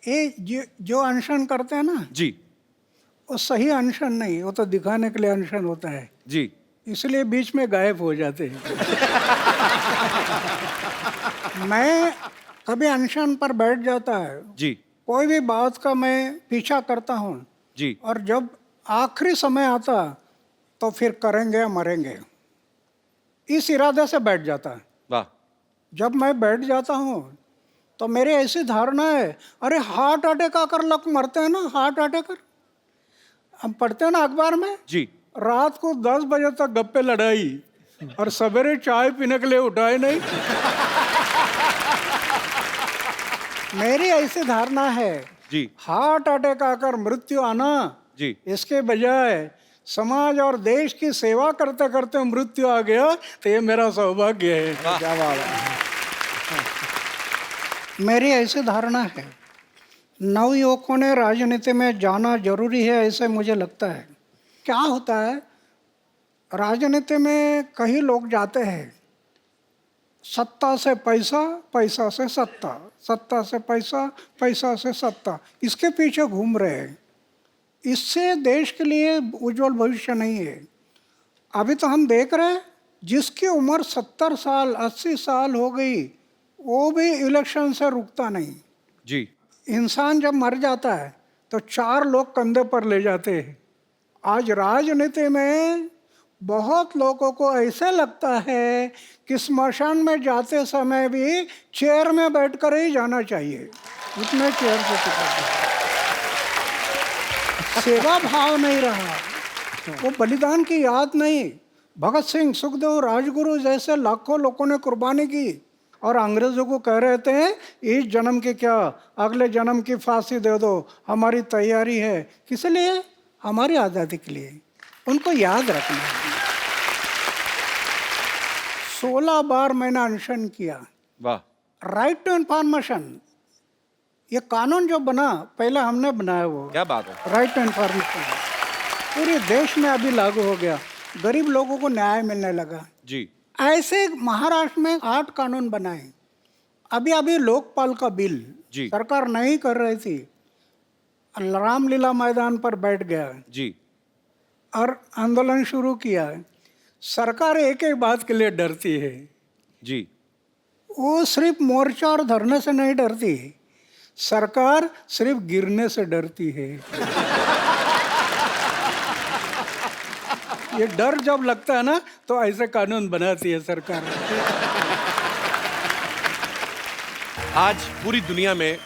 ये जो अनशन करते हैं ना, जी वो सही अनशन नहीं, वो तो दिखाने के लिए अनशन होता है, जी। इसलिए बीच में गायब हो जाते हैं। मैं कभी अनशन पर बैठ जाता है, जी कोई भी बात का मैं पीछा करता हूँ, जी। और जब आखिरी समय आता तो फिर करेंगे मरेंगे, इस इरादे से बैठ जाता है। वाह। जब मैं बैठ जाता हूँ तो मेरी ऐसी धारणा है, अरे हार्ट अटैक आकर लोग मरते हैं ना, हार्ट अटैक, हम पढ़ते हैं ना अखबार में, जी रात को 10 बजे तक गप्पे लड़ाई और सवेरे चाय पीने के लिए उठाए नहीं। मेरी ऐसी धारणा है, जी हार्ट अटैक आकर मृत्यु आना, जी। इसके बजाय समाज और देश की सेवा करते करते मृत्यु आ गया तो ये मेरा सौभाग्य है। क्या बात है। मेरी ऐसी धारणा है, नवयुवकों ने राजनीति में जाना जरूरी है, ऐसे मुझे लगता है। क्या होता है, राजनीति में कई लोग जाते हैं, सत्ता से पैसा, पैसा से सत्ता, सत्ता से पैसा, पैसा से सत्ता, इसके पीछे घूम रहे हैं। इससे देश के लिए उज्जवल भविष्य नहीं है। अभी तो हम देख रहे हैं, जिसकी उम्र 70 साल 80 साल हो गई वो भी इलेक्शन से रुकता नहीं। जी। इंसान जब मर जाता है तो 4 लोग कंधे पर ले जाते हैं। आज राजनीति में बहुत लोगों को ऐसे लगता है कि स्मशान में जाते समय भी चेयर में बैठकर ही जाना चाहिए, उतने चेयर से सेवा भाव नहीं रहा, वो बलिदान की याद नहीं। भगत सिंह, सुखदेव, राजगुरु जैसे लाखों लोगों ने कुर्बानी की और अंग्रेजों को कह रहे थे इस जन्म की क्या, अगले जन्म की फांसी दे दो, हमारी तैयारी है। किस लिए? हमारी आज़ादी के लिए। उनको याद रखना है। 16 बार मैंने अनशन किया। वाह। राइट टू इन्फॉर्मेशन, ये कानून जो बना पहले हमने बनाया, वो क्या बात है। राइट टू इन्फॉर्मेशन पूरे देश में अभी लागू हो गया, गरीब लोगों को न्याय मिलने लगा। जी ऐसे महाराष्ट्र में 8 कानून बनाए। अभी लोकपाल का बिल जी सरकार नहीं कर रही थी, रामलीला मैदान पर बैठ गया जी और आंदोलन शुरू किया। सरकार एक एक बात के लिए डरती है, जी। वो सिर्फ मोर्चा और धरने से नहीं डरती, सरकार सिर्फ गिरने से डरती है। ये डर जब लगता है ना तो ऐसे कानून बनाती है सरकार। आज पूरी दुनिया में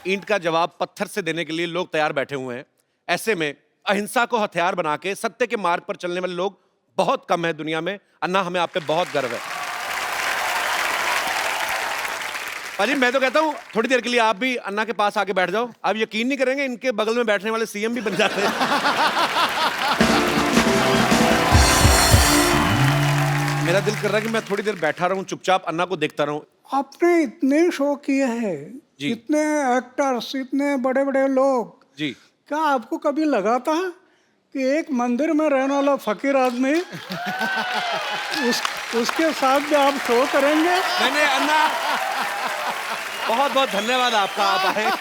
ईंट का जवाब पत्थर से देने के लिए लोग तैयार बैठे हुए हैं। ऐसे में अहिंसा को हथियार बना के सत्य के मार्ग पर चलने वाले लोग बहुत कम है दुनिया में। अन्ना, हमें आप पे बहुत गर्व है। पाजी, मैं तो कहता हूं थोड़ी देर के लिए आप भी अन्ना के पास आके बैठ जाओ। आप यकीन नहीं करेंगे, इनके बगल में बैठने वाले सीएम भी बन जाते हैं। मेरा दिल कर रहा है कि मैं थोड़ी देर बैठा रहूं, चुपचाप अन्ना को देखता रहूं। आपने इतने शो किए हैं, इतने एक्टर्स, इतने बड़े बड़े लोग जी। क्या आपको कभी लगा था कि एक मंदिर में रहने वाला फकीर आदमी उसके साथ भी आप शो करेंगे? मैंने अन्ना, बहुत बहुत धन्यवाद आपका, आप आए।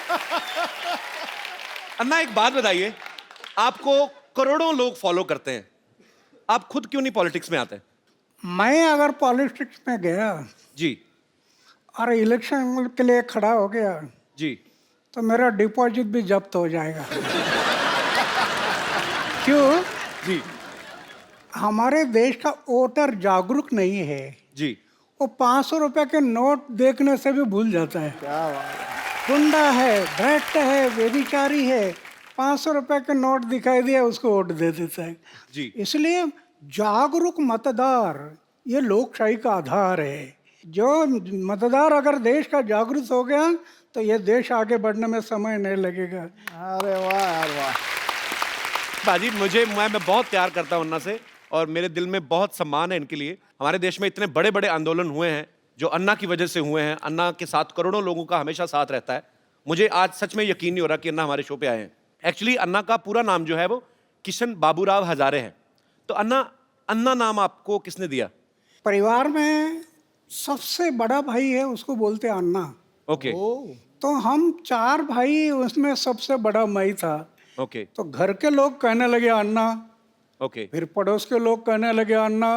अन्ना, एक बात बताइए, आपको करोड़ों लोग फॉलो करते हैं, आप खुद क्यों नहीं पॉलिटिक्स में आते? मैं अगर पॉलिटिक्स में गया जी और इलेक्शन के लिए खड़ा हो गया जी तो मेरा डिपॉजिट भी जब्त हो जाएगा। क्यों? जी हमारे देश का वोटर जागरूक नहीं है। जी। वो 500 रुपए के नोट देखने से भी भूल जाता है। क्या गुंडा है, भ्रष्ट है, व्यभिचारी है, 500 रुपए के नोट दिखाई दिया उसको वोट दे देता है। जी। इसलिए जागरूक मतदार ये लोकशाही का आधार है। जो मतदार अगर देश का जागरूक हो गया तो ये देश आगे बढ़ने में समय नहीं लगेगा। अरे वाह यार वाह। बाजी, मैं बहुत प्यार करता हूं अन्ना से और मेरे दिल में बहुत सम्मान है इनके लिए। हमारे देश में इतने बड़े बड़े आंदोलन हुए हैं जो अन्ना की वजह से हुए हैं। अन्ना के साथ करोड़ों लोगों का हमेशा साथ रहता है। मुझे आज सच में यकीन नहीं हो रहा कि अन्ना हमारे शो पे आए हैं। एक्चुअली अन्ना का पूरा नाम जो है वो किशन बाबूराव हजारे है। तो अन्ना नाम आपको किसने दिया? परिवार में सबसे बड़ा भाई है, उसको बोलते हैं अन्ना। ओके। तो हम 4 भाई, उसमें सबसे बड़ा मैं था। ओके तो घर के लोग कहने लगे अन्ना, ओके। फिर पड़ोस के लोग कहने लगे अन्ना,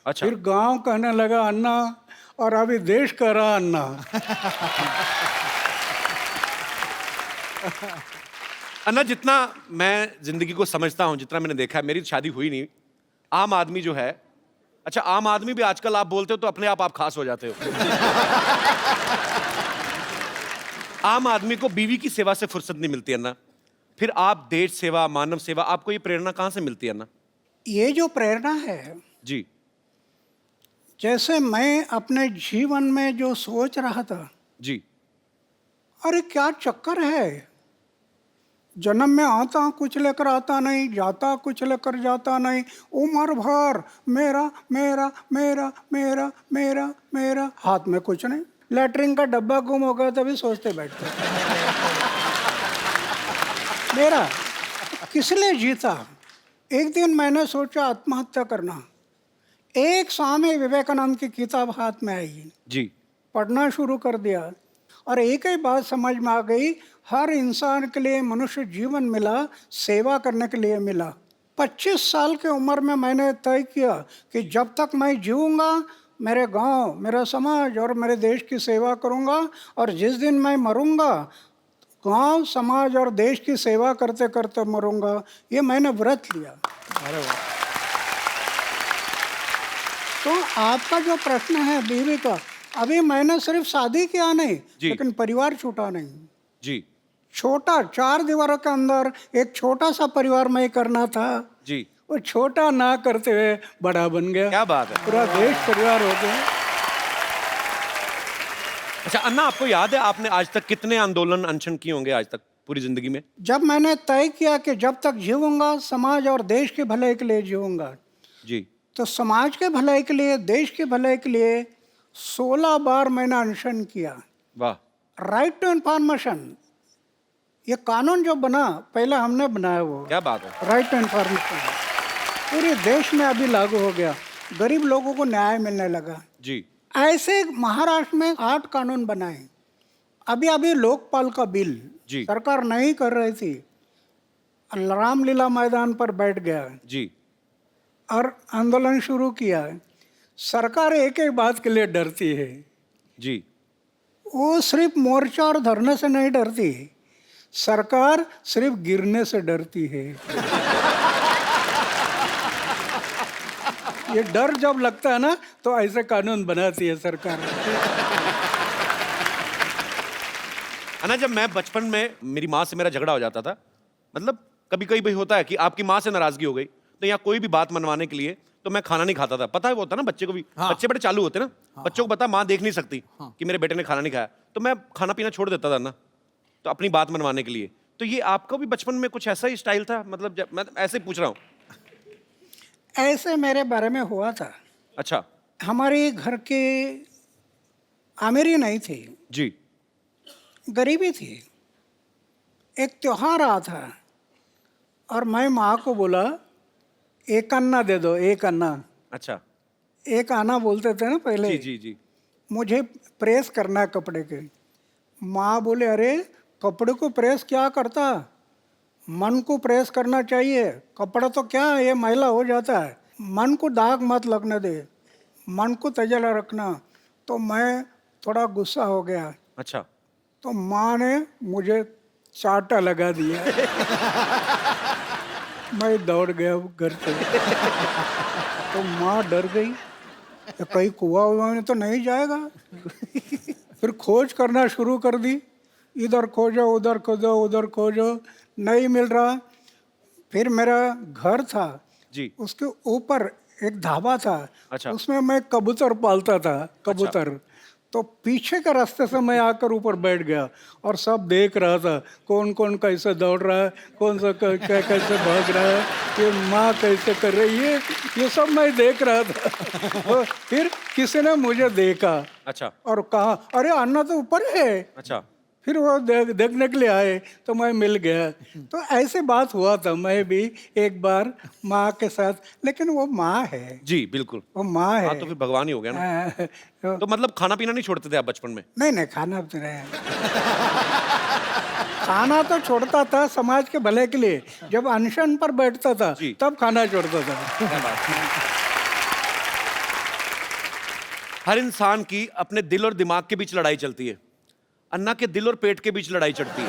अच्छा। फिर गांव कहने लगा अन्ना, और अभी देश कह रहा अन्ना। अन्ना, जितना मैं जिंदगी को समझता हूं, जितना मैंने देखा है, मेरी शादी हुई नहीं, आम आदमी जो है, अच्छा आम आदमी भी आजकल आप बोलते हो तो अपने आप खास हो जाते हो। आम आदमी को बीवी की सेवा से फुर्सत नहीं मिलती अन्ना, फिर आप देश सेवा, मानव सेवा, आपको ये प्रेरणा कहां से मिलती है अन्ना? ये जो प्रेरणा है, जी जैसे मैं अपने जीवन में जो सोच रहा था, जी अरे क्या चक्कर है, जन्म में आता कुछ लेकर आता नहीं, जाता कुछ लेकर जाता नहीं, उम्र भर मेरा मेरा मेरा मेरा मेरा मेरा, हाथ में कुछ नहीं, लेटरिन का डब्बा गुम हो गया तभी सोचते बैठते। मेरा किस लिए जीता? एक दिन मैंने सोचा आत्महत्या करना। एक स्वामी विवेकानंद की किताब हाथ में आई, जी पढ़ना शुरू कर दिया, और एक ही बात समझ में आ गई, हर इंसान के लिए मनुष्य जीवन मिला सेवा करने के लिए मिला। 25 साल की उम्र में मैंने तय किया कि जब तक मैं जीऊँगा मेरे गांव, मेरा समाज और मेरे देश की सेवा करूंगा, और जिस दिन मैं मरूंगा गांव, समाज और देश की सेवा करते करते मरूंगा। ये मैंने व्रत लिया। अरे वाह। तो आपका जो प्रश्न है बीवी का, अभी मैंने सिर्फ शादी किया नहीं, जी। लेकिन परिवार छूटा नहीं। जी छोटा 4 दीवारों के अंदर एक छोटा सा परिवार में करना था, जी। वो छोटा ना करते हुए बड़ा बन गया। क्या बात है। पूरा देश परिवार हो गया। अच्छा अन्ना, आपको याद है आपने आज तक कितने आंदोलन अनशन किए होंगे आज तक पूरी जिंदगी में? जब मैंने तय किया कि जब तक जीऊंगा समाज और देश के भलाई के लिए जीऊंगा, जी तो समाज के भलाई के लिए, देश के भलाई के लिए 16 बार मैंने अनशन किया। वाह। राइट टू इन्फॉर्मेशन, ये कानून जो बना पहले हमने बनाया, वो क्या बात है। राइट टू इन्फॉर्मेशन पूरे देश में अभी लागू हो गया, गरीब लोगों को न्याय मिलने लगा। जी ऐसे महाराष्ट्र में 8 कानून बनाए। अभी अभी लोकपाल का बिल जी। सरकार नहीं कर रही थी, रामलीला मैदान पर बैठ गया जी और आंदोलन शुरू किया। सरकार एक एक बात के लिए डरती है, जी। वो सिर्फ मोर्चा और धरने से नहीं डरती, सरकार सिर्फ गिरने से डरती है। ये डर जब लगता है ना, तो ऐसे कानून बनाती है सरकार। अन्ना, जब मैं बचपन में मेरी माँ से मेरा झगड़ा हो जाता था, मतलब कभी कभी भाई होता है कि आपकी माँ से नाराजगी हो गई, तो यहाँ कोई भी बात मनवाने के लिए तो मैं खाना नहीं खाता था। पता है वो होता ना बच्चे को भी, हाँ। बच्चे बड़े चालू होते ना, बच्चों को पता माँ देख नहीं सकती कि मेरे बेटे ने खाना नहीं खाया, तो मैं खाना पीना छोड़ देता था ना, तो अपनी बात मनवाने के लिए। तो ये आपका भी बचपन में कुछ ऐसा ही स्टाइल था? मतलब जब मैं ऐसे ही पूछ रहा हूँ। ऐसे मेरे बारे में हुआ था। अच्छा। हमारे घर के अमीरी नहीं थी, जी गरीबी थी। एक त्योहार आ था और मैं माँ को बोला, एक अन्ना दे दो, एक अन्ना। अच्छा। एक आना बोलते थे ना पहले। जी जी जी। मुझे प्रेस करना है कपड़े के। माँ बोले, अरे कपड़े को प्रेस क्या करता, मन को प्रेस करना चाहिए, कपड़ा तो क्या है, ये मैला हो जाता है, मन को दाग मत लगने दे, मन को तजला रखना। तो मैं थोड़ा गुस्सा हो गया, अच्छा। तो माँ ने मुझे चाटा लगा दिया। मैं दौड़ गया घर से। तो माँ डर गई, तो कहीं कुआ हुआ में तो नहीं जाएगा। फिर खोज करना शुरू कर दी, इधर खोजो उधर खोजो उधर खोजो, नहीं मिल रहा। फिर मेरा घर था, जी। उसके ऊपर एक ढाबा था। अच्छा। उसमें मैं कबूतर पालता था, कबूतर। तो पीछे के रास्ते से मैं आकर ऊपर बैठ गया और सब देख रहा था, कौन कौन कैसे दौड़ रहा है, कौन सा कैसे भाग रहा है, ये माँ कैसे कर रही है, ये सब मैं देख रहा था। और फिर किसी ने मुझे देखा। अच्छा। और कहा, अरे अन्ना तो ऊपर है। अच्छा। फिर वो देखने के लिए आए तो मैं मिल गया। तो ऐसे बात हुआ था मैं भी एक बार माँ के साथ, लेकिन वो माँ है, जी बिल्कुल। वो माँ है। हाँ तो फिर भगवान ही हो गया ना। तो तो मतलब खाना पीना नहीं छोड़ते थे आप बचपन में? नहीं नहीं, खाना तो नहीं, खाना तो छोड़ता था समाज के भले के लिए। जब अनशन पर बैठता था जी। तब खाना छोड़ता था। क्या बात है। हर इंसान की अपने दिल और दिमाग के बीच लड़ाई चलती है। अन्ना के दिल और पेट के बीच लड़ाई चढ़ती है।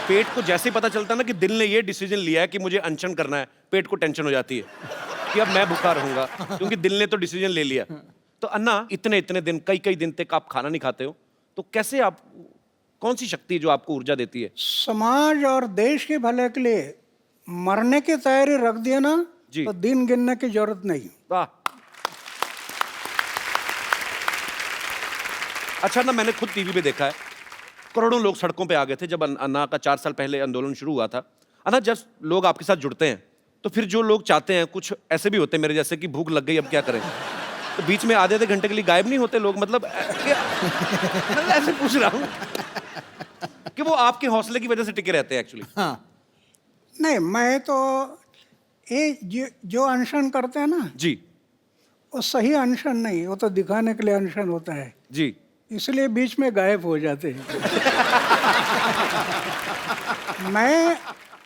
पेट को जैसे ही पता चलता है ना कि दिल ने ये डिसीजन लिया है कि मुझे अनशन करना है, पेट को टेंशन हो जाती है कि अब मैं भूखा रहूंगा क्योंकि दिल ने तो डिसीजन ले लिया। तो अन्ना, इतने इतने दिन, कई कई दिन तक आप खाना नहीं खाते हो, तो कैसे आप, कौन सी शक्ति है जो आपको ऊर्जा देती है? समाज और देश के भले के लिए मरने की तैयारी रख दिया ना जी। तो दिन गिनने की जरूरत नहीं। वाह। अच्छा ना, मैंने खुद टीवी पे देखा है, करोड़ों लोग सड़कों पे आ गए थे जब अन्ना का 4 साल पहले आंदोलन शुरू हुआ था। अन्ना, जब लोग आपके साथ जुड़ते हैं तो फिर जो लोग चाहते हैं, कुछ ऐसे भी होते हैं मेरे जैसे कि भूख लग गई अब क्या करें, तो बीच में आधे आधे घंटे के लिए गायब नहीं होते लोग, मतलब मैं ऐसे पूछ रहा हूँ कि वो आपके हौसले की वजह से टिके रहते हैं एक्चुअली। हाँ। नहीं, मैं तो ये जो अनशन करते हैं ना, जी वो सही अनशन नहीं, वो तो दिखाने के लिए अनशन होता है, जी। इसलिए बीच में गायब हो जाते हैं। मैं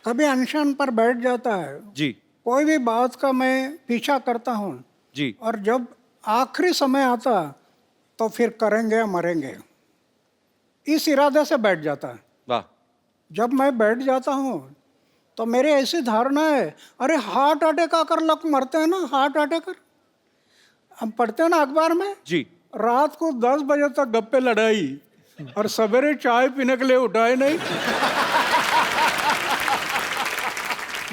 कभी अनशन पर बैठ जाता है, जी कोई भी बात का मैं पीछा करता हूँ, जी। और जब आखिरी समय आता तो फिर करेंगे या मरेंगे, इस इरादे से बैठ जाता है। वाह। जब मैं बैठ जाता हूँ तो मेरी ऐसी धारणा है, अरे हार्ट अटैक आकर लोग मरते हैं ना, हार्ट अटैक, हम पढ़ते हैं ना अखबार में, जी रात को 10 बजे तक गप्पे लड़ाई और सवेरे चाय पीने के लिए उठाए नहीं।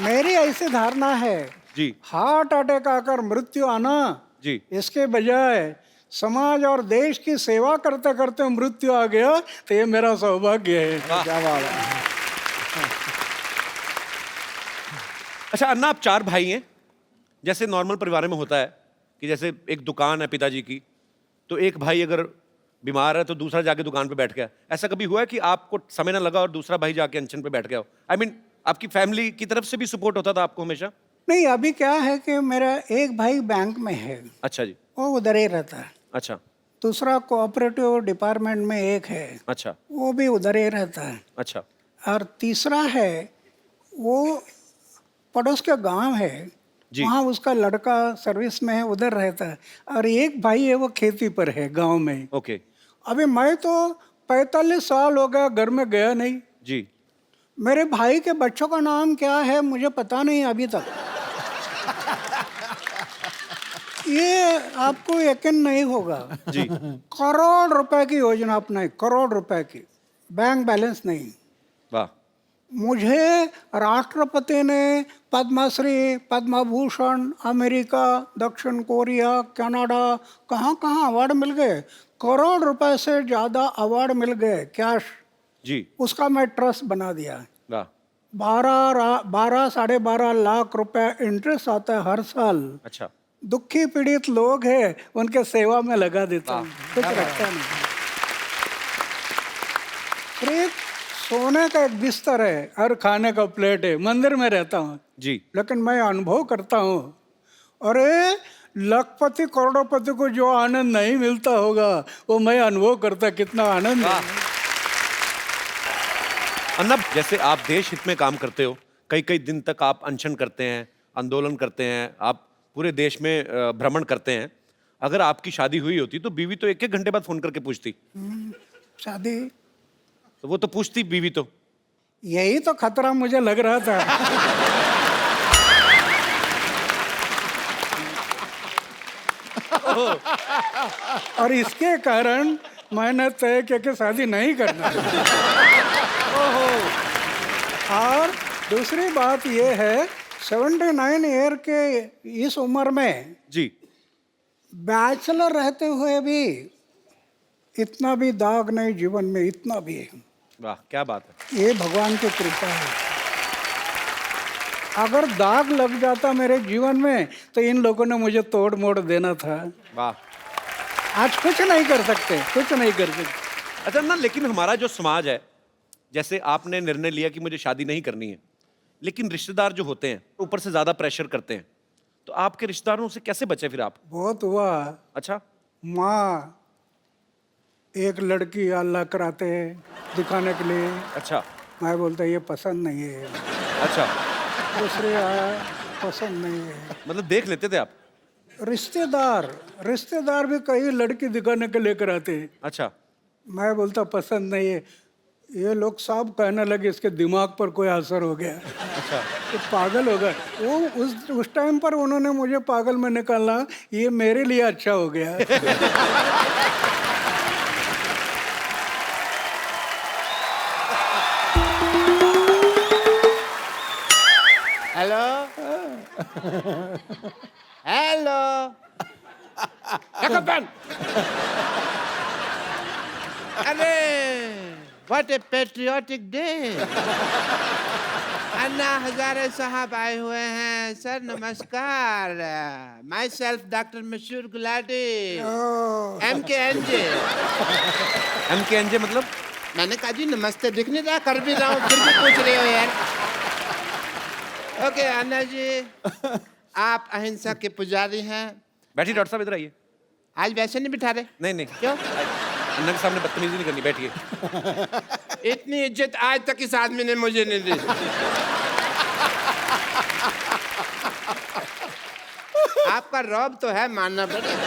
मेरी ऐसी धारणा है, जी हार्ट अटैक आकर मृत्यु आना, जी। इसके बजाय समाज और देश की सेवा करते करते मृत्यु आ गया तो ये मेरा सौभाग्य है। क्या बात है। अच्छा अन्ना, आप 4 भाई हैं, जैसे नॉर्मल परिवार में होता है कि जैसे एक दुकान है पिताजी की, तो एक भाई अगर बीमार है तो दूसरा जाके दुकान पे बैठ गया। ऐसा कभी हुआ है कि आपको समय ना लगा और दूसरा भाई जाके अनशन पे बैठ गया हो? आई मीन आपकी फैमिली की तरफ से भी सपोर्ट होता था आपको हमेशा? नहीं, अभी क्या है कि मेरा एक भाई बैंक में है, अच्छा जी। वो उधर ही रहता है। अच्छा दूसरा कोऑपरेटिव डिपार्टमेंट में एक है, अच्छा वो भी उधर ही रहता है। अच्छा। और तीसरा है, वो पड़ोस के गांव है, जी। वहाँ उसका लड़का सर्विस में है, उधर रहता है। और एक भाई है, वो खेती पर है गांव में। ओके। अभी मैं तो 45 साल हो गया घर में गया नहीं। जी मेरे भाई के बच्चों का नाम क्या है मुझे पता नहीं अभी तक। ये आपको यकीन नहीं होगा, जी। करोड़ रुपए की योजना अपनाई, करोड़ रुपए की, बैंक बैलेंस नहीं। वाह। मुझे राष्ट्रपति ने पद्मश्री, पद्म भूषण, अमेरिका, दक्षिण कोरिया, कनाडा, कहाँ कहाँ अवार्ड मिल गए, करोड़ रुपए से ज़्यादा अवार्ड मिल गए कैश। जी। उसका मैं ट्रस्ट बना दिया। वाह। 12 साढ़े 12 लाख रुपए इंटरेस्ट आता है हर साल। अच्छा। दुखी पीड़ित लोग हैं, उनके सेवा में लगा देता हूँ, कुछ रखता नहीं। फिर एक सोने का एक बिस्तर है और खाने का प्लेट है, मंदिर में रहता हूँ जी। लेकिन मैं अनुभव करता हूँ, अरे लखपति करोड़पति को जो आनंद नहीं मिलता होगा वो मैं अनुभव करता, कितना आनंद है। अन्ना, जैसे आप देश हित में काम करते हो, कई कई दिन तक आप अनशन करते हैं, आंदोलन करते हैं, आप पूरे देश में भ्रमण करते हैं। अगर आपकी शादी हुई होती तो बीवी तो 1-1 घंटे बाद फोन करके पूछती। शादी, तो वो तो पूछती बीवी तो। यही तो खतरा मुझे लग रहा था। और इसके कारण मैंने तय किया कि शादी नहीं करना। और दूसरी बात ये है, 79 ईयर के इस उम्र में जी। बैचलर रहते हुए भी इतना भी दाग नहीं जीवन में, इतना भी है। वाह, क्या बात है। ये भगवान की कृपा है। अगर दाग लग जाता मेरे जीवन में तो इन लोगों ने मुझे तोड़ मोड़ देना था। वाह। आज कुछ नहीं कर सकते, कुछ नहीं कर सकते। अच्छा ना, लेकिन हमारा जो समाज है, जैसे आपने निर्णय लिया कि मुझे शादी नहीं करनी है, लेकिन रिश्तेदार जो होते हैं ऊपर से ज्यादा प्रेशर करते हैं, तो आपके रिश्तेदारों से कैसे बचे फिर आप? बहुत हुआ। अच्छा। माँ एक लड़की अल्लाह कराते हैं दिखाने के लिए, अच्छा। मैं बोलता ये पसंद नहीं है। अच्छा, दूसरे आया, पसंद नहीं है। मतलब देख लेते थे आप? रिश्तेदार रिश्तेदार भी कई लड़की दिखाने के लेकर आते हैं, अच्छा। मैं बोलता पसंद नहीं है। ये लोग सब कहने लगे इसके दिमाग पर कोई असर हो गया, अच्छा। तो पागल हो गए वो। उस टाइम पर उन्होंने मुझे पागल में निकाला, ये मेरे लिए अच्छा हो गया। हेलो हेलो रखो पेन। अरे what A patriotic day. Anna Hazare साहब आए हुए हैं। सर नमस्कार। माई सेल्फ डॉक्टर मशहूर गुलाटी, MKNJ। MKNJ मतलब? मैंने कहा जी नमस्ते, दिख नहीं रहा, कर भी रहा हूँ, फिर भी पूछ रहे हो यार। ओके अन्ना जी, आप अहिंसा के पुजारी हैं। बैठिए डॉक्टर साहब, इधर आइए। आज वैसे नहीं बिठा रहे? नहीं नहीं, क्यों? अन्ना के सामने बदतमीजी नहीं करनी, बैठिए। इतनी इज्जत आज तक इस आदमी ने मुझे नहीं दी। आपका रौब तो है, मानना पड़ेगा।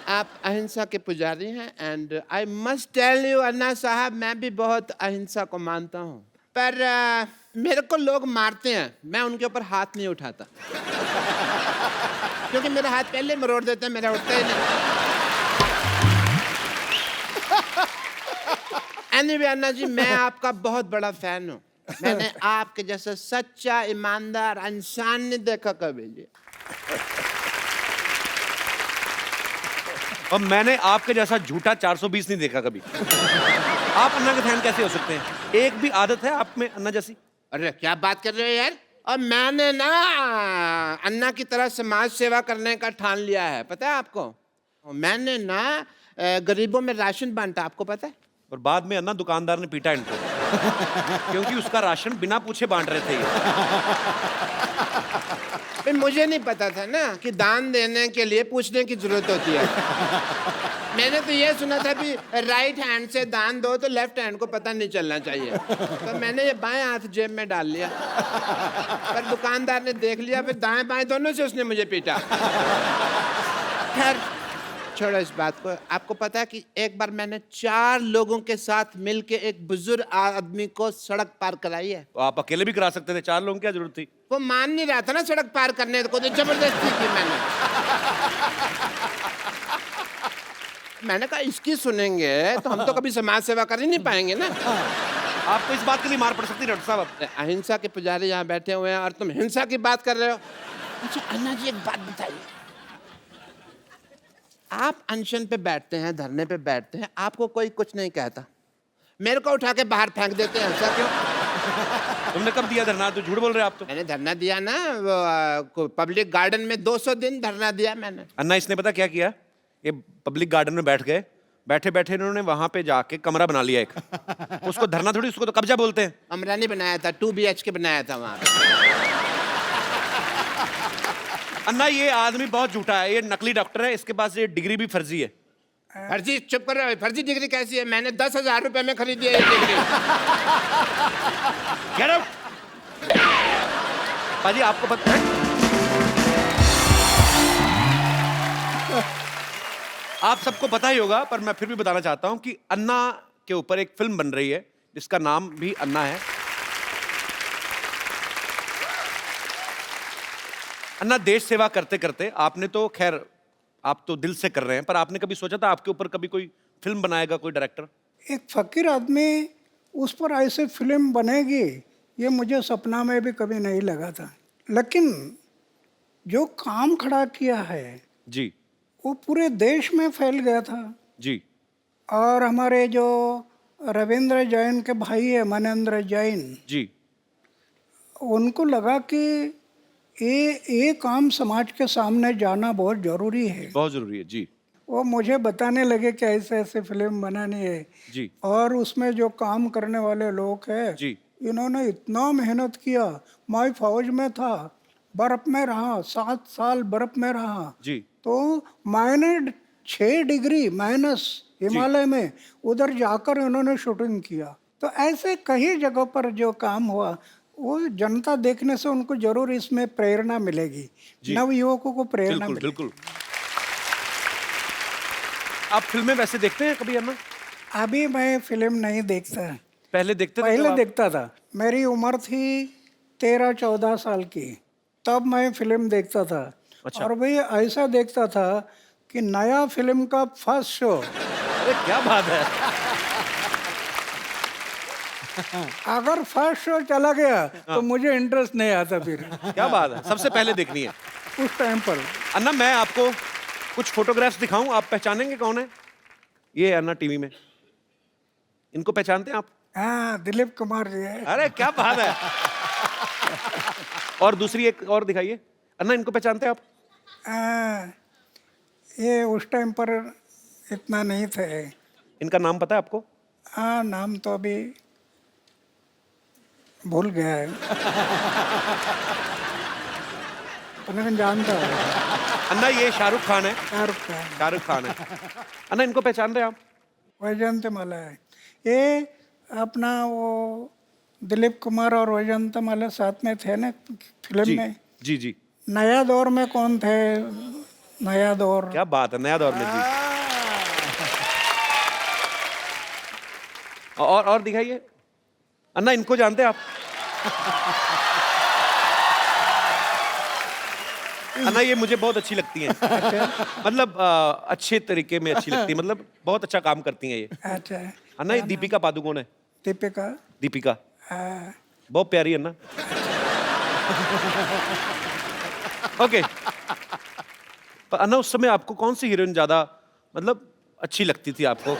आप अहिंसा के पुजारी हैं and I must tell you Anna Sahab, मैं भी बहुत अहिंसा को मानता हूँ, पर मेरे को लोग मारते हैं, मैं उनके ऊपर हाथ नहीं उठाता। क्योंकि मेरा हाथ पहले मरोड़ देते हैं, मेरा उठता ही नहीं। एनीवे अन्ना जी, मैं आपका बहुत बड़ा फैन हूँ। मैंने आपके जैसा सच्चा ईमानदार इंसान नहीं देखा कभी जी। और मैंने आपके जैसा झूठा 420 नहीं देखा कभी। आप अन्ना के फैन कैसे हो सकते हैं? एक भी आदत है आप में अन्ना जैसी? अरे क्या बात कर रहे हो यार। और मैंने ना अन्ना की तरह समाज सेवा करने का ठान लिया है, पता है आपको। मैंने ना गरीबों में राशन बांटा, आपको पता है। और बाद में अन्ना दुकानदार ने पीटा इनको, क्योंकि उसका राशन बिना पूछे बांट रहे थे ये। फिर मुझे नहीं पता था ना कि दान देने के लिए पूछने की जरूरत होती है। मैंने तो ये सुना था कि राइट हैंड से दान दो तो लेफ्ट हैंड को पता नहीं चलना चाहिए, तो मैंने ये बाएं हाथ जेब में डाल लिया। पर दुकानदार ने देख लिया, फिर दाएं बाएं दोनों से उसने मुझे पीटा। खैर छोड़ो इस बात को। आपको पता है कि एक बार मैंने 4 लोगों के साथ मिलके एक बुजुर्ग आदमी को सड़क पार कराई है। तो आप अकेले भी करा सकते थे, 4 लोगों की क्या जरूरत थी? वो मान नहीं रहा था ना सड़क पार करने को, तो जबरदस्ती की मैंने। मैंने कहा इसकी सुनेंगे तो हम तो कभी समाज सेवा कर ही नहीं पाएंगे ना। आपको इस बात के लिए मार पड़ सकती है डॉक्टर साहब। अहिंसा के पुजारी यहाँ बैठे हुए हैं और तुम हिंसा की बात कर रहे हो। अच्छा अन्ना जी, एक बात बताइए, आप अनशन पे बैठते हैं, धरने पे बैठते हैं, आपको कोई कुछ नहीं कहता, मेरे को उठा के बाहर फेंक देते हैं, ऐसा क्यों? तुमने कब दिया धरना? तो झूठ बोल रहे हैं आप तो। मैंने धरना दिया ना, वो पब्लिक गार्डन में 200 दिन धरना दिया मैंने। अन्ना इसने पता क्या किया? ये पब्लिक गार्डन में बैठ गए, बैठे बैठे इन्होंने वहां पे जाके कमरा बना लिया एक। उसको धरना थोड़ी, उसको तो कब्जा बोलते हैं। कमरा नहीं बनाया था, 2 BHK बनाया था वहां पे। अन्ना ये आदमी बहुत झूठा है, ये नकली डॉक्टर है, इसके पास ये डिग्री भी फर्जी है। फर्जी? चुप कर रहे हो, फर्जी डिग्री कैसी है? मैंने 10,000 रुपए में खरीदी है ये डिग्री। Get out! पाजी आपको पता है, आप सबको पता ही होगा, पर मैं फिर भी बताना चाहता हूं कि अन्ना के ऊपर एक फिल्म बन रही है जिसका नाम भी अन्ना है। अन्ना देश सेवा करते करते आपने तो खैर, आप तो दिल से कर रहे हैं, पर आपने कभी सोचा था आपके ऊपर कभी कोई फिल्म बनाएगा कोई डायरेक्टर? एक फकीर आदमी उस पर ऐसे फिल्म बनेगी ये मुझे सपना में भी कभी नहीं लगा था। लेकिन जो काम खड़ा किया है जी वो पूरे देश में फैल गया था। जी। और हमारे जो रविंद्र जैन के भाई है मनेंद्र जैन, जी। उनको लगा कि ये काम समाज के सामने जाना बहुत ज़रूरी है। बहुत जरूरी है जी। वो मुझे बताने लगे कि ऐसे ऐसे फिल्म बनानी है। जी और उसमें जो काम करने वाले लोग हैं, जी इन्होंने इतना मेहनत किया। मैं फौज में था, बर्फ में रहा, 7 साल बर्फ में रहा। जी तो मैंने 6 डिग्री माइनस हिमालय में उधर जाकर इन्होंने शूटिंग किया। तो ऐसे कई जगहों पर जो काम हुआ, वो जनता देखने से उनको जरूर इसमें प्रेरणा मिलेगी, जी। नव युवकों को प्रेरणा बिल्कुल मिलेगी। बिल्कुल। आप फिल्में वैसे देखते हैं कभी अन्ना? अभी मैं फिल्म नहीं देखता। पहले देखते थे जब पहले आप? देखता था। मेरी उम्र थी 13-14 साल की, तब मैं फिल्म देखता था। अच्छा। और भाई ऐसा देखता था कि नया फिल्म का फर्स्ट शो, अरे क्या बात है। अगर फर्स्ट शो चला गया तो मुझे इंटरेस्ट नहीं आता फिर क्या बात है, सबसे पहले देखनी है। उस टाइम पर। अन्ना मैं आपको कुछ फोटोग्राफ्स दिखाऊं, आप पहचानेंगे कौन है? ये अन्ना टीवी में, इनको पहचानते हैं आप? हाँ, दिलीप कुमार जी है। अरे क्या बात है। और दूसरी एक और दिखाइए। अन्ना इनको पहचानते हैं आप? ये उस टाइम पर इतना नहीं थे। इनका नाम पता है आपको? हाँ, नाम तो अभी भूल गया है, लेकिन जानता हूँ। अन्ना ये शाहरुख खान है। शाहरुख खान, शाहरुख खान है। अन्ना इनको पहचान रहे हैं आप? वैजयंतीमाला है। ये अपना वो दिलीप कुमार और वैजयंतीमाला साथ में थे ना फिल्म जी में। जी जी। नया दौर में कौन थे? नया दौर। क्या बात है, नया दौर में जी। और दिखाइए। अन्ना इनको जानते हैं आप? अन्ना ये मुझे बहुत अच्छी लगती हैं। मतलब अच्छे तरीके में अच्छी लगती है, मतलब बहुत अच्छा काम करती हैं ये। अच्छा, अन्ना ये दीपिका पादुकोण है। दीपिका। दीपिका हाँ, बहुत प्यारी है अन्ना। ओके। पर अन्ना उस समय आपको कौन सी हीरोइन ज्यादा मतलब अच्छी लगती थी आपको,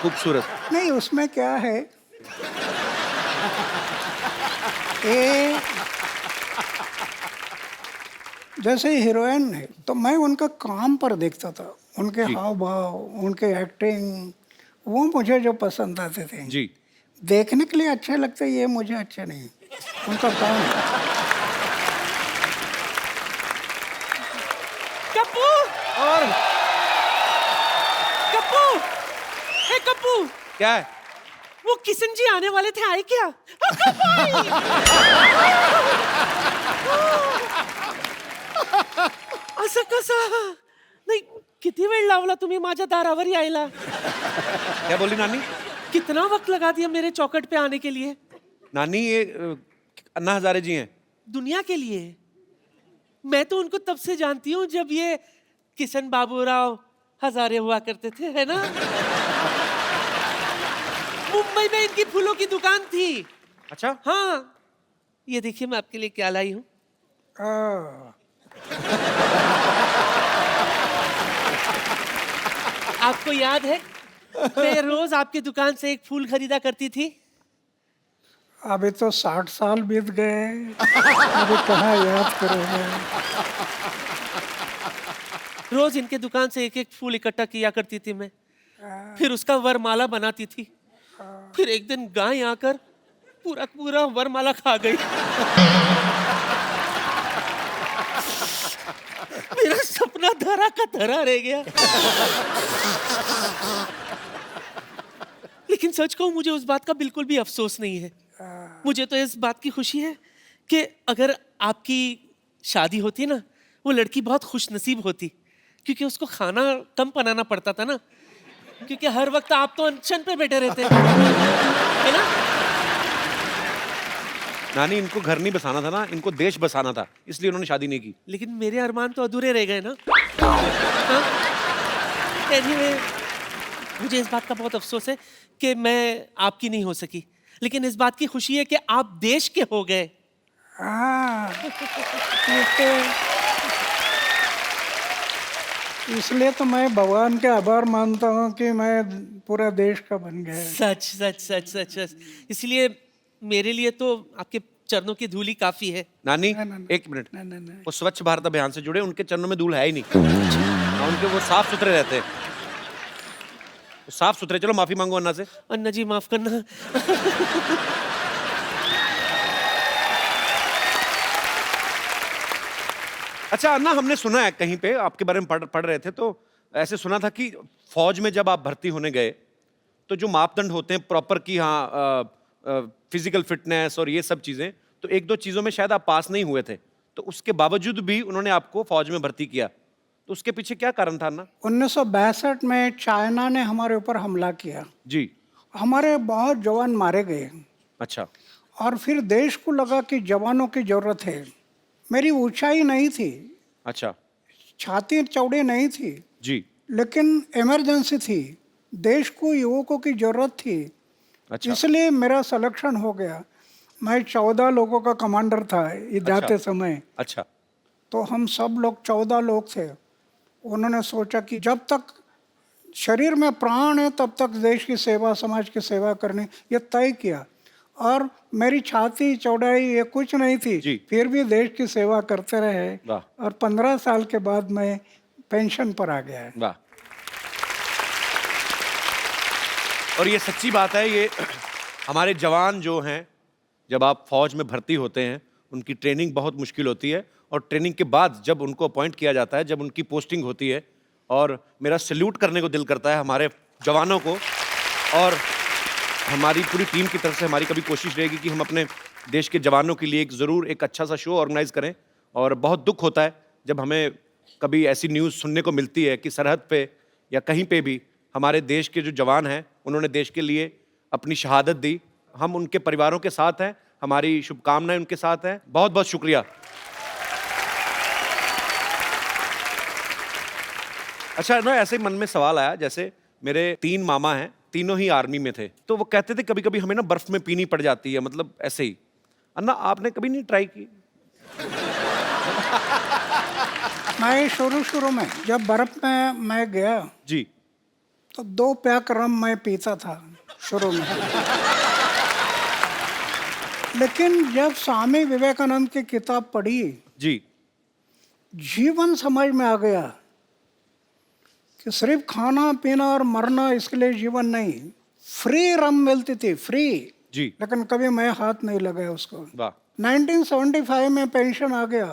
खूबसूरत? नहीं उसमें क्या है, ये जैसे हीरोइन है तो मैं उनका काम पर देखता था, उनके जी। हाव भाव, उनके एक्टिंग, वो मुझे जो पसंद आते थे। जी। देखने के लिए अच्छे लगते, ये मुझे अच्छे नहीं, उनका काम। कप्पू और कप्पू हे कप्पू, क्या है? वो किशन जी आने वाले थे, आए क्या? असं कसं? नाही, किती वेळ लावला तुम्ही माझ्या दारावर यायला? क्या बोली नानी? कितना वक्त लगा दिया मेरे चौकट पे आने के लिए? नानी ये अन्ना हजारे जी हैं। दुनिया के लिए। मैं तो उनको तब से जानती हूँ जब ये किशन बाबूराव हजारे हुआ करते थे, है ना? मुंबई में इनकी फूलों की दुकान थी। अच्छा। हाँ, ये देखिए मैं आपके लिए क्या लाई हूँ। आपको याद है मैं रोज आपकी दुकान से एक फूल खरीदा करती थी? अभी तो 60 साल बीत गए, अभी कहाँ याद करोगे। रोज इनके दुकान से एक एक फूल इकट्ठा किया करती थी मैं, फिर उसका वरमाला बनाती थी। फिर एक दिन गाय आकर पूरा पूरा वरमाला खा गई। मेरा सपना धरा का धरा रह गया। लेकिन सच कहूं, मुझे उस बात का बिल्कुल भी अफसोस नहीं है। मुझे तो इस बात की खुशी है कि अगर आपकी शादी होती ना, वो लड़की बहुत खुशनसीब होती, क्योंकि उसको खाना कम बनाना पड़ता था ना, क्योंकि हर वक्त आप तो अनशन पे बैठे रहते है ना। नानी इनको घर नहीं बसाना था ना, इनको देश बसाना था, इसलिए उन्होंने शादी नहीं की। लेकिन मेरे अरमान तो अधूरे रह गए ना। हाँ? Anyway, मुझे इस बात का बहुत अफसोस है कि मैं आपकी नहीं हो सकी, लेकिन इस बात की खुशी है कि आप देश के हो गए। हाँ, इसलिए तो मैं भगवान के आभार मानता हूँ कि मैं पूरा देश का बन गया। सच सच सच सच सच। इसलिए मेरे लिए तो आपके चरणों की धूली काफी है। नानी ना, ना, एक मिनट, ना, ना, ना। वो स्वच्छ भारत अभियान से जुड़े, उनके चरणों में धूल है ही नहीं। हाँ, उनके वो साफ सुथरे रहते हैं, साफ सुथरे। चलो माफी मांगो अन्ना से। अन्ना जी माफ करना। अच्छा अन्ना, हमने सुना है कहीं पे आपके बारे में पढ़ रहे थे, तो ऐसे सुना था कि फौज में जब आप भर्ती होने गए तो जो मापदंड होते हैं प्रॉपर की, हाँ फिजिकल फिटनेस और ये सब चीजें, तो एक दो चीजों में शायद आप पास नहीं हुए थे, तो उसके बावजूद भी उन्होंने आपको फौज में भर्ती किया, तो उसके पीछे क्या कारण था अन्ना? 1962 में चाइना ने हमारे ऊपर हमला किया, जी। हमारे बहुत जवान मारे गए, अच्छा। और फिर देश को लगा कि जवानों की जरूरत है। मेरी ऊंचाई नहीं थी, अच्छा। छाती चौड़ी नहीं थी, जी। लेकिन इमरजेंसी थी, देश को युवकों की जरूरत थी, अच्छा। इसलिए मेरा सिलेक्शन हो गया। मैं 14 लोगों का कमांडर था ये जाते समय। अच्छा। तो हम सब लोग 14 लोग थे। उन्होंने सोचा कि जब तक शरीर में प्राण है तब तक देश की सेवा, समाज की सेवा करनी, ये तय किया। और मेरी छाती चौड़ाई ये कुछ नहीं थी, जी। फिर भी देश की सेवा करते रहे, वाह। और 15 साल के बाद मैं पेंशन पर आ गया है। वाह। और ये सच्ची बात है, ये हमारे जवान जो हैं, जब आप फौज में भर्ती होते हैं, उनकी ट्रेनिंग बहुत मुश्किल होती है, और ट्रेनिंग के बाद जब उनको अपॉइंट किया जाता है, जब उनकी पोस्टिंग होती है, और मेरा सैल्यूट करने को दिल करता है हमारे जवानों को। और हमारी पूरी टीम की तरफ से हमारी कभी कोशिश रहेगी कि हम अपने देश के जवानों के लिए एक ज़रूर एक अच्छा सा शो ऑर्गेनाइज करें। और बहुत दुख होता है जब हमें कभी ऐसी न्यूज़ सुनने को मिलती है कि सरहद पे या कहीं पे भी हमारे देश के जो जवान हैं, उन्होंने देश के लिए अपनी शहादत दी। हम उनके परिवारों के साथ हैं, हमारी शुभकामनाएं उनके साथ हैं। बहुत बहुत शुक्रिया। अच्छा ना, ऐसे ही मन में सवाल आया, जैसे मेरे 3 मामा हैं, तीनों ही आर्मी में थे, तो वो कहते थे कभी कभी हमें ना बर्फ में पीनी पड़ जाती है, मतलब ऐसे ही। अन्ना, आपने कभी नहीं ट्राई की? मैं शुरू में जब बर्फ में मैं गया जी। तो 2 पैक रम मैं पीता था शुरू में। लेकिन जब स्वामी विवेकानंद की किताब पढ़ी, जी। जीवन समझ में आ गया कि सिर्फ खाना पीना और मरना इसके लिए जीवन नहीं। फ्री रम मिलती थी, फ्री, जी। लेकिन कभी मैं हाथ नहीं लगाया उसको। वाह। 1975 में पेंशन आ गया,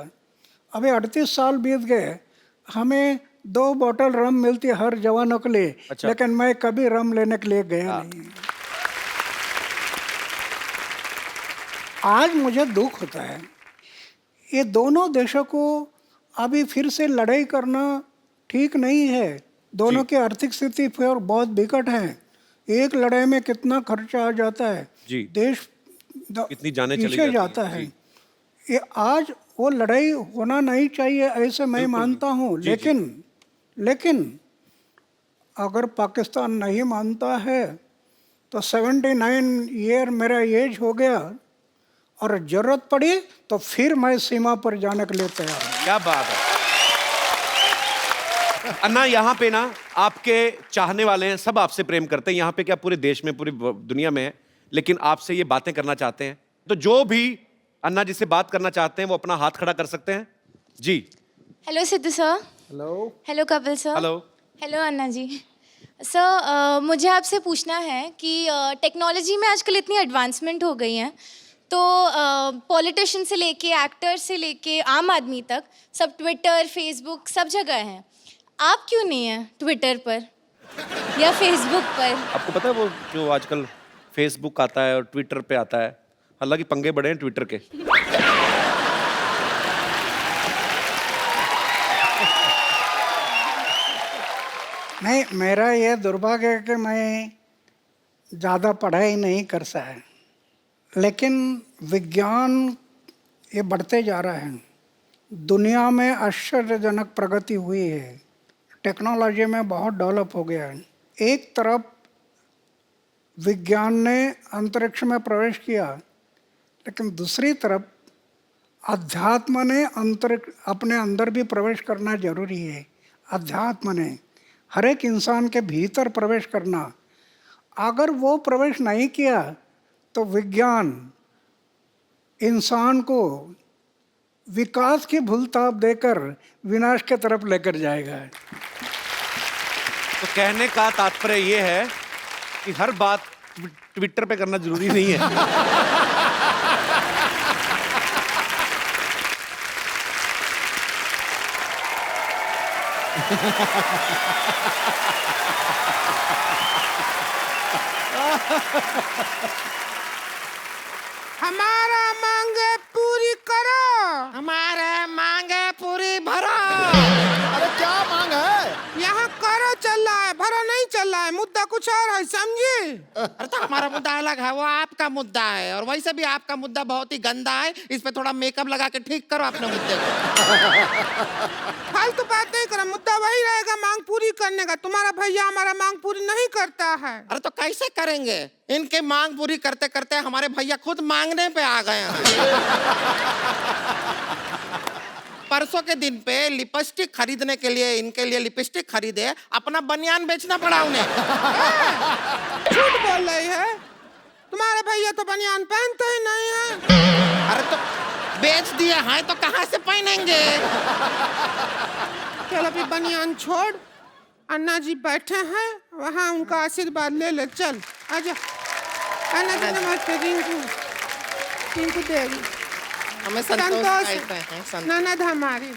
अभी 38 साल बीत गए, हमें 2 बोतल रम मिलती है हर जवानों के लिए। अच्छा। लेकिन मैं कभी रम लेने के लिए गया नहीं। आज मुझे दुख होता है, ये दोनों देशों को अभी फिर से लड़ाई करना ठीक नहीं है। दोनों की आर्थिक स्थिति फिर बहुत बिकट है। एक लड़ाई में कितना खर्चा आ जाता है, जी। देश कितनी जानें चली पीछे जाती जाता हैं। है। जी। ये आज वो लड़ाई होना नहीं चाहिए, ऐसे मैं मानता हूँ। जी, लेकिन अगर पाकिस्तान नहीं मानता है तो 79 ईयर मेरा एज हो गया, और जरूरत पड़ी तो फिर मैं सीमा पर जाने के लिए तैयार हूँ। क्या बात है अन्ना, यहाँ पे ना आपके चाहने वाले हैं, सब आपसे प्रेम करते हैं। यहाँ पे क्या पूरे देश में, पूरी दुनिया में है, लेकिन आपसे ये बातें करना चाहते हैं। तो जो भी अन्ना जी से बात करना चाहते हैं वो अपना हाथ खड़ा कर सकते हैं। जी। Hello Sidhu sir. Hello. Hello Kapil sir. Hello. Hello Anna ji. Sir मुझे आपसे पूछना है कि टेक्नोलॉजी में आजकल इतनी एडवांसमेंट हो गई है, तो पॉलिटिशियन से लेके एक्टर से लेके आम आदमी तक सब ट्विटर, फेसबुक सब जगह हैं। आप क्यों नहीं हैं ट्विटर पर या फेसबुक पर? आपको पता है वो जो आजकल फेसबुक आता है और ट्विटर पे आता है, हालांकि पंगे बड़े हैं ट्विटर के। नहीं, मेरा ये दुर्भाग्य है कि मैं ज़्यादा पढ़ाई नहीं कर सका, लेकिन विज्ञान ये बढ़ते जा रहा है। दुनिया में आश्चर्यजनक प्रगति हुई है, टेक्नोलॉजी में बहुत डेवलप हो गया है। एक तरफ विज्ञान ने अंतरिक्ष में प्रवेश किया, लेकिन दूसरी तरफ अध्यात्म ने अंतरिक्ष अपने अंदर भी प्रवेश करना जरूरी है। अध्यात्म ने हर एक इंसान के भीतर प्रवेश करना, अगर वो प्रवेश नहीं किया तो विज्ञान इंसान को विकास की भूलताप देकर विनाश की तरफ लेकर जाएगा। तो कहने का तात्पर्य ये है कि हर बात ट्विटर पे करना जरूरी नहीं है। हमारा मांगे पूरी करो, हमारे मांगे पूरी भरो। अरे क्या मांग है? यहाँ करो चल रहा है, भरो नहीं चल रहा है। मुद्दा कुछ और है, समझी? अरे तो हमारा मुद्दा अलग है, वो आपका मुद्दा है, और वैसे भी आपका मुद्दा बहुत ही गंदा है। इस पे थोड़ा मेकअप लगा के ठीक करो अपने मुद्दे को। फालतू बात नहीं करो, मुद्दा वही रहेगा मांग पूरी करने का। तुम्हारा भैया हमारा मांग पूरी नहीं करता है। अरे तो कैसे करेंगे? इनके मांग पूरी करते करते हमारे भैया खुद मांगने पे आ गए हैं। परसों के दिन पे लिपस्टिक खरीदने के लिए इनके लिए लिपस्टिक खरीदे, अपना बनियान बेचना पड़ा उन्हें। झूठ बोल रही है, तुम्हारे भैया तो बनियान पहनते ही नहीं है। अरे तो बेच दिए हैं तो कहाँ से पहनेंगे? चल अभी बनियान छोड़, अन्ना जी बैठे हैं वहाँ, उनका आशीर्वाद ले ले। चल आजा। अन्ना जी नमस्ते। रिंकू देवी, हमें संतोष कहते हैं, संतोष। ननद हमारी।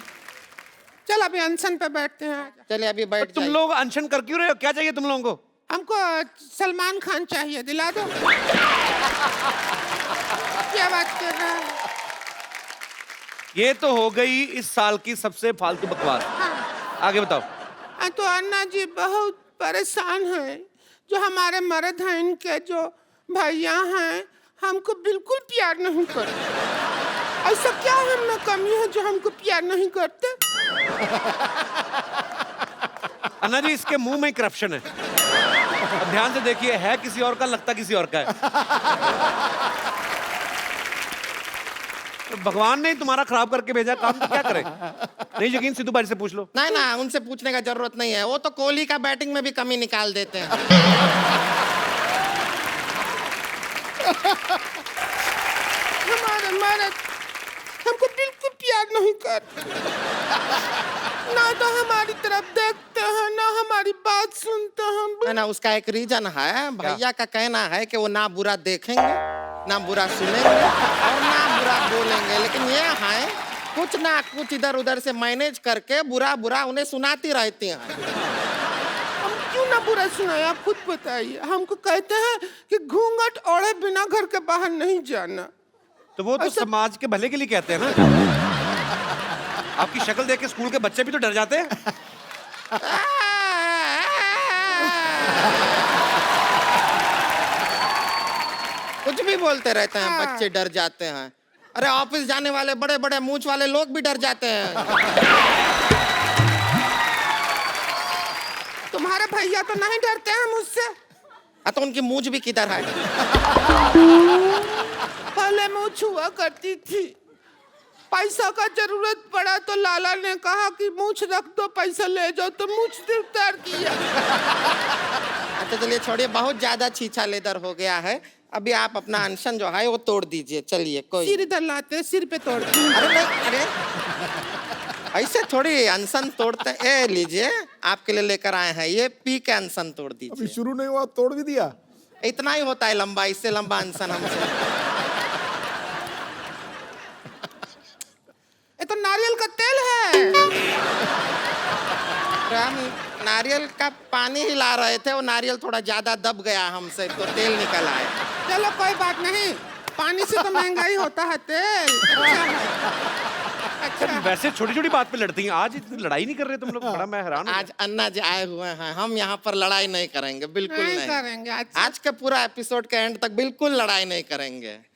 चल अभी अनशन पे बैठते हैं, आजा। चलिए अभी बैठ तुम जाइए। लोग अनशन कर क्यों रहे हो? क्या चाहिए तुम लोगों को? हमको सलमान खान चाहिए, दिला दो। क्या बात कर रहा है? ये तो हो गई इस साल की सबसे फालतू बकवास। हाँ। आगे बताओ। तो अन्ना जी बहुत परेशान हैं, जो हमारे मर्द हैं, इनके जो भैया हैं, हमको बिल्कुल प्यार नहीं करते। ऐसा क्या हम में कमी है जो हमको प्यार नहीं करते? अन्ना जी, इसके मुंह में करप्शन है। अब ध्यान से देखिए, है किसी और का, लगता किसी और का है। तो भगवान ने तुम्हारा खराब करके भेजा काम, तो क्या करें? नहीं यकीन, सिद्धू भाई से पूछ लो। नहीं ना, उनसे पूछने का जरूरत नहीं है, वो तो कोहली का बैटिंग में भी कमी निकाल देते हैं। हमारे मर्द हमको बिल्कुल प्यार नहीं करते, ना तो हमारी तरफ देखते हैं, ना हमारी बात सुनते हैं। ना उसका एक रीजन है, भैया का कहना है कि वो ना बुरा देखेंगे, ना बुरा सुनेंगे, और ना बुरा बोलेंगे, लेकिन ये है कुछ ना कुछ इधर उधर से मैनेज करके बुरा बुरा उन्हें सुनाती रहती हैं। हम क्यों ना बुरा सुनाए, आप खुद बताइए। हमको कहते हैं कि घूंघट ओढ़े बिना घर के बाहर नहीं जाना। तो वो तो समाज के भले के लिए कहते हैं ना। आपकी शक्ल देख के स्कूल के बच्चे भी तो डर जाते हैं। कुछ भी बोलते रहते हैं, बच्चे डर जाते हैं। अरे ऑफिस जाने वाले बड़े बड़े मूंछ वाले लोग भी डर जाते हैं। तुम्हारे भैया तो नहीं डरते हैं मुझसे। तो उनकी मूंछ भी किधर है? पहले मूंछ हुआ करती थी, पैसा का जरूरत पड़ा तो लाला ने कहा कि मूंछ रख दो, पैसा ले जाओ, तो मूंछ उतार दिया। अच्छा चलिए छोड़िए, बहुत ज्यादा छीछा लेदर हो गया है। अभी आप अपना अनशन जो है वो तोड़ दीजिए। चलिए कोई सिर इधर लाते, सिर पे तोड़। अरे नहीं, अरे ऐसे थोड़ी अनशन तोड़ते। ए लीजिए, आपके लिए लेकर आए हैं, ये पी के अनशन तोड़ अभी दीजिए। शुरू नहीं हुआ तोड़ भी दिया। इतना ही होता है लंबा, इससे लंबा अनशन हमसे। ये तो नारियल का तेल है। हम नारियल का पानी ही ला रहे थे, वो नारियल थोड़ा ज्यादा दब गया हमसे, तो तेल निकल आया। चलो कोई बात नहीं, पानी से तो महंगा ही होता है तेल। अच्छा है। अच्छा। वैसे छोटी छोटी बात पे लड़ती हैं, आज इतनी लड़ाई नहीं कर रहे तुम लोग। बड़ा मैं हैरान हूं। आज अन्ना जी आए हुए हैं, हम यहाँ पर लड़ाई नहीं करेंगे, बिल्कुल नहीं नहीं करेंगे। अच्छा। आज के पूरा एपिसोड के एंड तक बिल्कुल लड़ाई नहीं करेंगे।